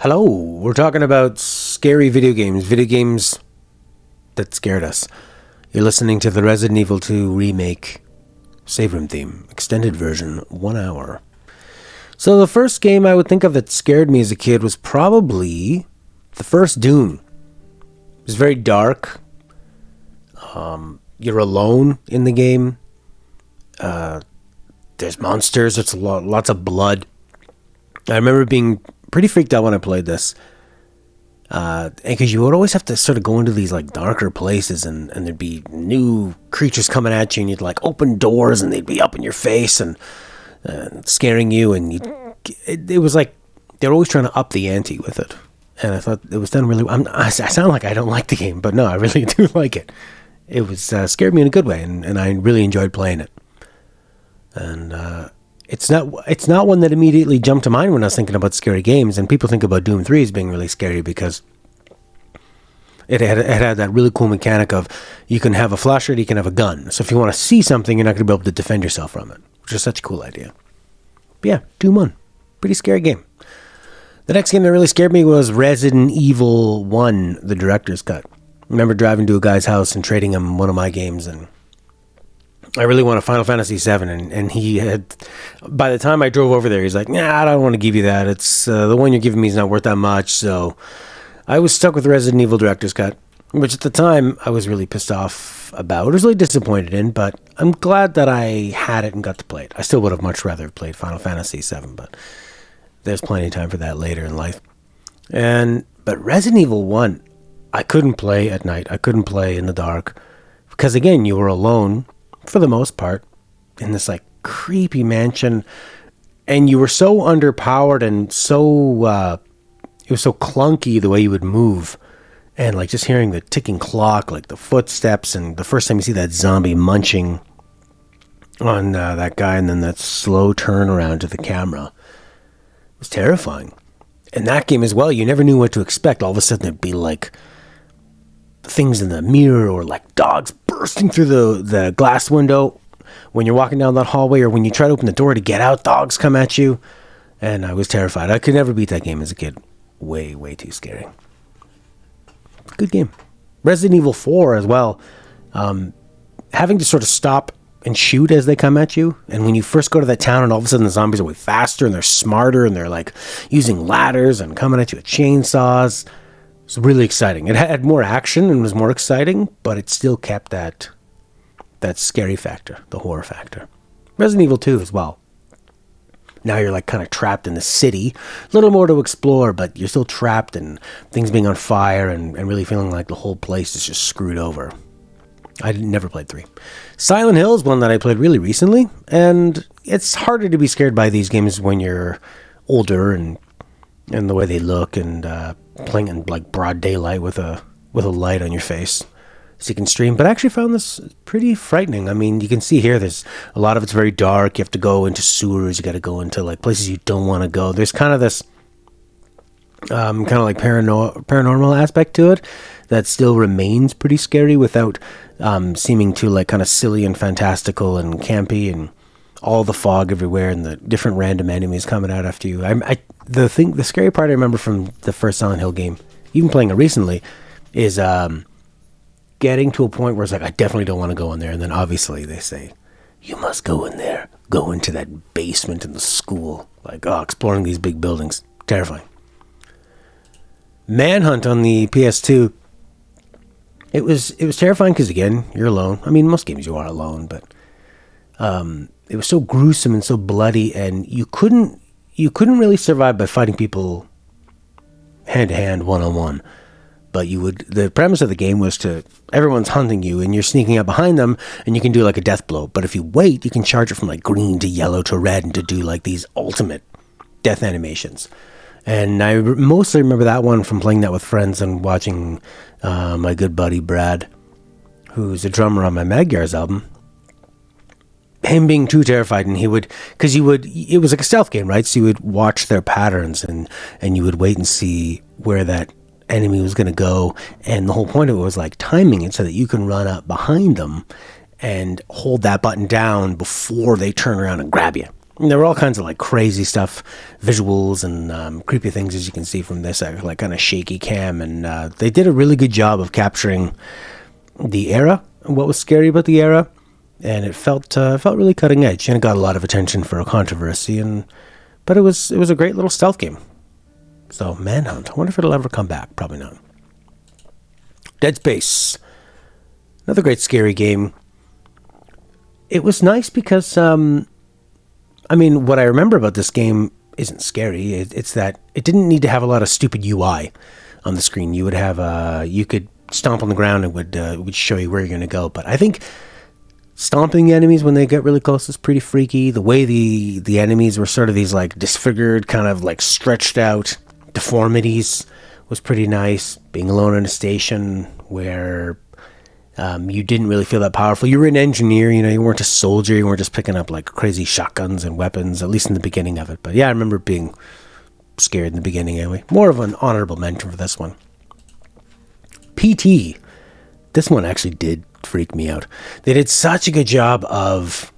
Hello, we're talking about scary video games that scared us. You're listening to the Resident Evil 2 remake save room theme, extended version, 1 hour. So the first game I would think of that scared me as a kid was probably the first Doom. It was very dark. You're alone in the game. There's monsters. There's lots of blood. I remember being pretty freaked out when I played this. Because you would always have to sort of go into these like darker places and there'd be new creatures coming at you and you'd like open doors and they'd be up in your face and scaring you. And it was like they're always trying to up the ante with it. And I thought it was done really well. I sound like I don't like the game, but no, I really do like it. It was scared me in a good way, and I really enjoyed playing it. And it's not one that immediately jumped to mind when I was thinking about scary games. And people think about Doom 3 as being really scary because it had that really cool mechanic of you can have a flashlight, you can have a gun. So if you want to see something, you're not going to be able to defend yourself from it, which is such a cool idea. But yeah, Doom 1, pretty scary game. The next game that really scared me was Resident Evil 1, the director's cut. I remember driving to a guy's house and trading him one of my games, and I really want a Final Fantasy VII, and he had, by the time I drove over there, he's like, nah, I don't want to give you that. It's, the one you're giving me is not worth that much, so I was stuck with Resident Evil Director's Cut, which at the time I was really pissed off about. I was really disappointed in, but I'm glad that I had it and got to play it. I still would have much rather played Final Fantasy VII, but there's plenty of time for that later in life. But Resident Evil 1, I couldn't play at night. I couldn't play in the dark, because again, you were alone, for the most part, in this like creepy mansion, and you were so underpowered and so it was so clunky the way you would move, and like just hearing the ticking clock, like the footsteps, and the first time you see that zombie munching on that guy, and then that slow turn around to the camera, it was terrifying. And that game as well, you never knew what to expect. All of a sudden there'd be like things in the mirror, or like dogs bursting through the glass window when you're walking down that hallway, or when you try to open the door to get out, dogs come at you. And I was terrified. I could never beat that game as a kid. Way too scary. Good game. Resident Evil 4 as well. Having to sort of stop and shoot as they come at you, and when you first go to that town and all of a sudden the zombies are way faster and they're smarter and they're like using ladders and coming at you with chainsaws. It's really exciting. It had more action and was more exciting, but it still kept that scary factor, the horror factor. Resident Evil 2 as well. Now you're like kind of trapped in the city. A little more to explore, but you're still trapped and things being on fire and really feeling like the whole place is just screwed over. I never played 3. Silent Hill is one that I played really recently, and it's harder to be scared by these games when you're older and the way they look, and playing in like broad daylight with a light on your face so you can stream. But I actually found this pretty frightening. I mean, you can see here there's a lot of it's very dark. You have to go into sewers, you got to go into like places you don't want to go. There's kind of this kind of like paranormal aspect to it that still remains pretty scary without seeming too like kind of silly and fantastical and campy, and all the fog everywhere and the different random enemies coming out after you. The scary part I remember from the first Silent Hill game, even playing it recently, is getting to a point where it's like, I definitely don't want to go in there. And then obviously they say, you must go in there. Go into that basement in the school. Like, exploring these big buildings. Terrifying. Manhunt on the PS2. It was terrifying because, again, you're alone. I mean, most games you are alone, but it was so gruesome and so bloody, and you couldn't really survive by fighting people hand to hand, one on one. But the premise of the game was everyone's hunting you and you're sneaking up behind them, and you can do like a death blow. But if you wait, you can charge it from like green to yellow to red, and to do like these ultimate death animations. And I mostly remember that one from playing that with friends and watching my good buddy Brad, who's a drummer on my Magyars album, him being too terrified, and it was like a stealth game, right? So you would watch their patterns and you would wait and see where that enemy was going to go. And the whole point of it was like timing it so that you can run up behind them and hold that button down before they turn around and grab you. And there were all kinds of like crazy stuff, visuals and creepy things, as you can see from this like kind of shaky cam. And they did a really good job of capturing the era and what was scary about the era. And it felt really cutting edge, and it got a lot of attention for a controversy. But it was a great little stealth game. So Manhunt, I wonder if it'll ever come back. Probably not. Dead Space, another great scary game. It was nice because what I remember about this game isn't scary. It's that it didn't need to have a lot of stupid UI on the screen. You would have you could stomp on the ground and it would show you where you're going to go. But I think stomping enemies when they get really close is pretty freaky. The way the enemies were sort of these like disfigured, kind of like stretched out deformities was pretty nice. Being alone in a station where you didn't really feel that powerful. You were an engineer, you weren't a soldier. You weren't just picking up like crazy shotguns and weapons, at least in the beginning of it. But yeah, I remember being scared in the beginning anyway. More of an honorable mention for this one. PT. This one actually did freak me out. They did such a good job of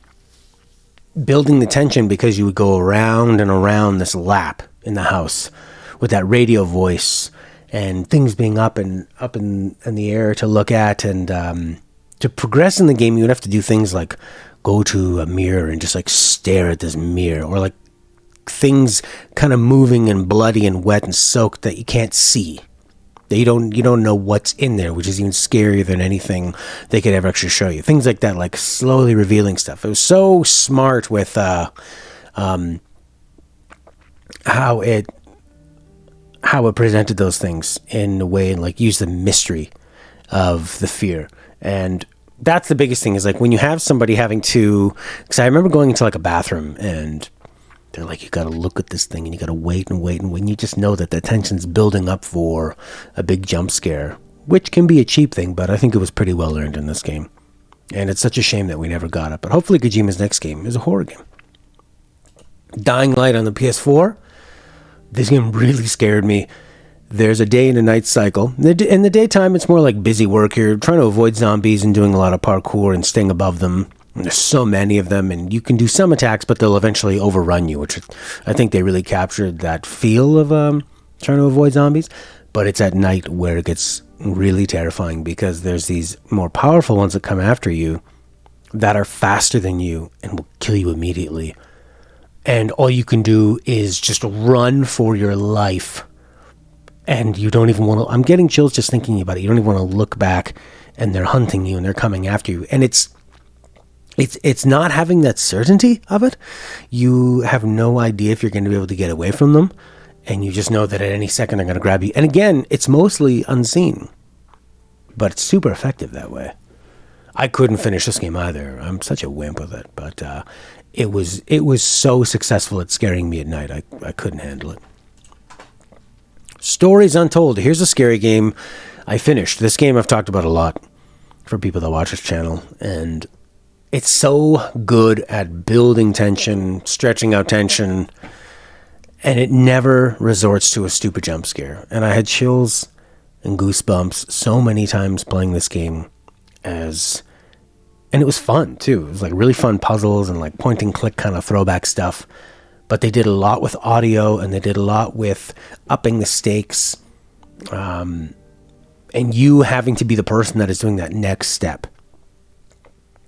building the tension because you would go around and around this lap in the house with that radio voice and things being up in the air to look at. And to progress in the game, you would have to do things like go to a mirror and just like stare at this mirror, or like things kind of moving and bloody and wet and soaked that you can't see. That you don't know what's in there, which is even scarier than anything they could ever actually show you. Things like that, like slowly revealing stuff. It was so smart with how it presented those things in a way and like use the mystery of the fear. And that's the biggest thing, is like when you have somebody having to, because I remember going into like a bathroom and they're like, you got to look at this thing and you got to wait and wait. And when you just know that the tension's building up for a big jump scare, which can be a cheap thing, but I think it was pretty well earned in this game. And it's such a shame that we never got it. But hopefully Kojima's next game is a horror game. Dying Light on the PS4. This game really scared me. There's a day and a night cycle. In the daytime, it's more like busy work. You're trying to avoid zombies and doing a lot of parkour and staying above them. And there's so many of them, and you can do some attacks, but they'll eventually overrun you, which I think they really captured that feel of trying to avoid zombies. But it's at night where it gets really terrifying, because there's these more powerful ones that come after you that are faster than you and will kill you immediately. And all you can do is just run for your life. And you don't even want to... I'm getting chills just thinking about it. You don't even want to look back, and they're hunting you and they're coming after you. And it's not having that certainty of it. You have no idea if you're going to be able to get away from them. And you just know that at any second they're going to grab you. And again, it's mostly unseen. But it's super effective that way. I couldn't finish this game either. I'm such a wimp with it. But it was so successful at scaring me at night. I couldn't handle it. Stories Untold. Here's a scary game I finished. This game I've talked about a lot for people that watch this channel. And it's so good at building tension, stretching out tension, and it never resorts to a stupid jump scare. And I had chills and goosebumps so many times playing this game, and it was fun too. It was like really fun puzzles and like point and click kind of throwback stuff. But they did a lot with audio, and they did a lot with upping the stakes, and you having to be the person that is doing that next step.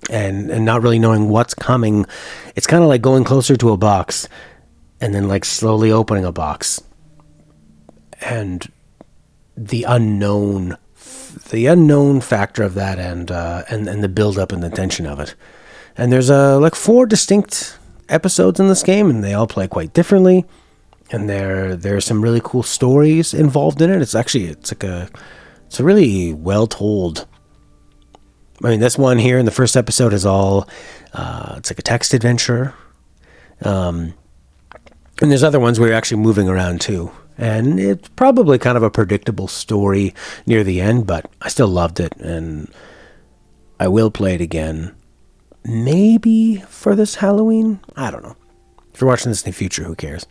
And not really knowing what's coming. It's kind of like going closer to a box and then like slowly opening a box. And the unknown factor of that, and the build up and the tension of it. And there's like 4 distinct episodes in this game, and they all play quite differently. And there are some really cool stories involved in it. It's a really well told. I mean, this one here in the first episode is all, it's like a text adventure. And there's other ones where you're actually moving around too. And it's probably kind of a predictable story near the end, but I still loved it. And I will play it again. Maybe for this Halloween? I don't know. If you're watching this in the future, who cares?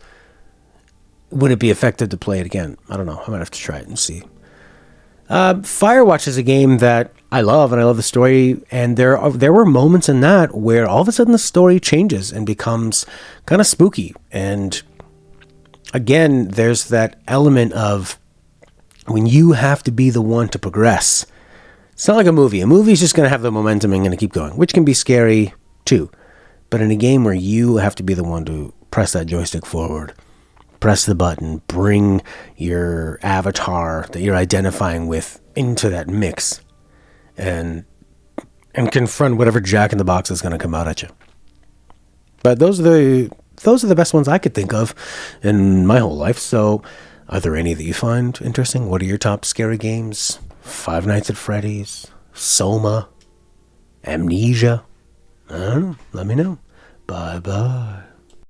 Would it be effective to play it again? I don't know. I might have to try it and see. Firewatch is a game that I love, and I love the story. And there were moments in that where all of a sudden the story changes and becomes kind of spooky. And again, there's that element of when you have to be the one to progress. It's not like a movie. A movie is just going to have the momentum and going to keep going, which can be scary too. But in a game where you have to be the one to press that joystick forward, press the button, bring your avatar that you're identifying with into that mix, and confront whatever Jack in the Box is going to come out at you. But those are the best ones I could think of in my whole life. So, are there any that you find interesting? What are your top scary games? Five Nights at Freddy's, Soma, Amnesia. I don't know. Let me know. Bye bye.